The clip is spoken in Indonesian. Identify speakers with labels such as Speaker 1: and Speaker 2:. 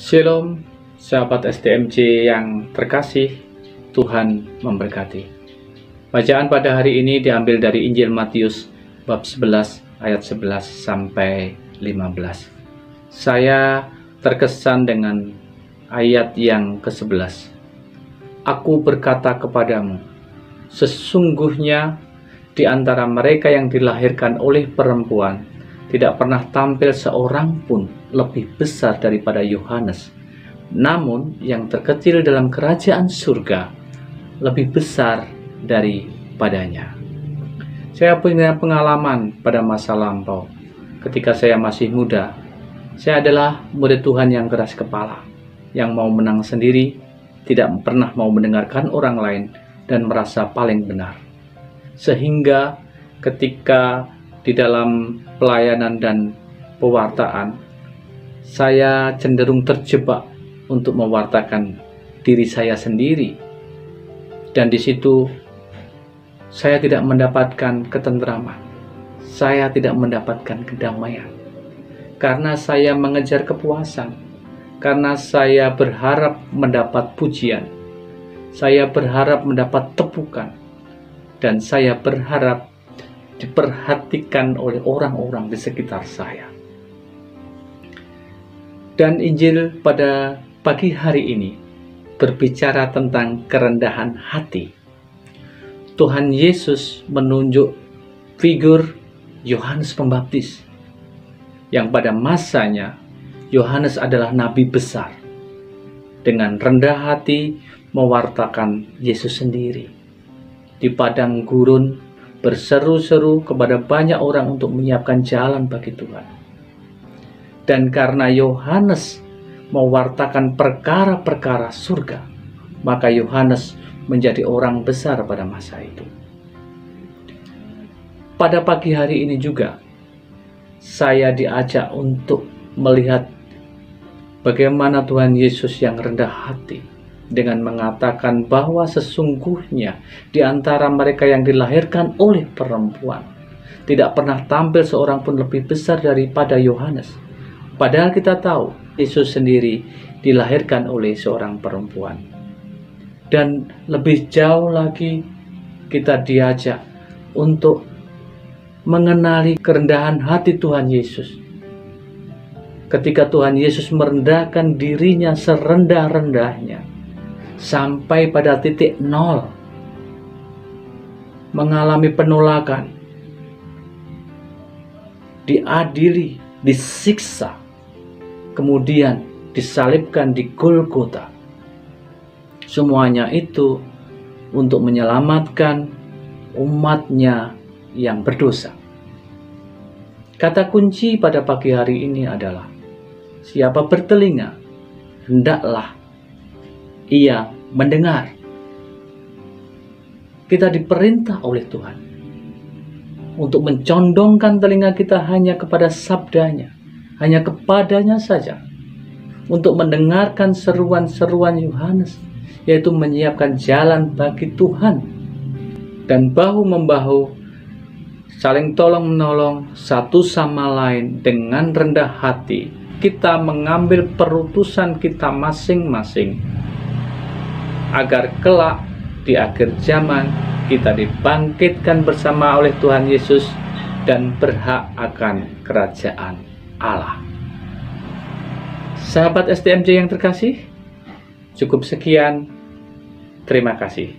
Speaker 1: Shalom, sahabat STMJ yang terkasih, Tuhan memberkati. Bacaan pada hari ini diambil dari Injil Matius bab 11 ayat 11 sampai 15. Saya terkesan dengan ayat yang ke-11. Aku berkata kepadamu, sesungguhnya di antara mereka yang dilahirkan oleh perempuan tidak pernah tampil seorang pun lebih besar daripada Yohanes. Namun yang terkecil dalam kerajaan surga lebih besar daripadanya. Saya punya pengalaman pada masa lampau. Ketika saya masih muda, saya adalah murid Tuhan yang keras kepala, yang mau menang sendiri, tidak pernah mau mendengarkan orang lain, dan merasa paling benar. Sehingga ketika di dalam pelayanan dan pewartaan, saya cenderung terjebak untuk mewartakan diri saya sendiri. Dan di situ saya tidak mendapatkan ketentraman. Saya tidak mendapatkan kedamaian. Karena saya mengejar kepuasan. Karena saya berharap mendapat pujian. Saya berharap mendapat tepukan. Dan saya berharap diperhatikan oleh orang-orang di sekitar saya. Dan Injil pada pagi hari ini berbicara tentang kerendahan hati. Tuhan Yesus menunjuk figur Yohanes Pembaptis, yang pada masanya Yohanes adalah nabi besar, dengan rendah hati mewartakan Yesus sendiri di padang gurun, berseru-seru kepada banyak orang untuk menyiapkan jalan bagi Tuhan. Dan karena Yohanes mewartakan perkara-perkara surga, maka Yohanes menjadi orang besar pada masa itu. Pada pagi hari ini juga, saya diajak untuk melihat bagaimana Tuhan Yesus yang rendah hati, dengan mengatakan bahwa sesungguhnya di antara mereka yang dilahirkan oleh perempuan tidak pernah tampil seorang pun lebih besar daripada Yohanes. Padahal kita tahu Yesus sendiri dilahirkan oleh seorang perempuan. Dan lebih jauh lagi kita diajak untuk mengenali kerendahan hati Tuhan Yesus. Ketika Tuhan Yesus merendahkan dirinya serendah-rendahnya, sampai pada titik nol, mengalami penolakan, diadili, disiksa, kemudian disalibkan di Golgota. Semuanya itu untuk menyelamatkan umatnya yang berdosa. Kata kunci pada pagi hari ini adalah, siapa bertelinga, hendaklah ia mendengar. Kita diperintah oleh Tuhan untuk mencondongkan telinga kita hanya kepada sabdanya, hanya kepadanya saja, untuk mendengarkan seruan-seruan Yohanes, yaitu menyiapkan jalan bagi Tuhan, dan bahu-membahu saling tolong-menolong satu sama lain dengan rendah hati. Kita mengambil perutusan kita masing-masing, agar kelak di akhir zaman kita dibangkitkan bersama oleh Tuhan Yesus dan berhak akan kerajaan Allah. Sahabat STMJ yang terkasih, cukup sekian. Terima kasih.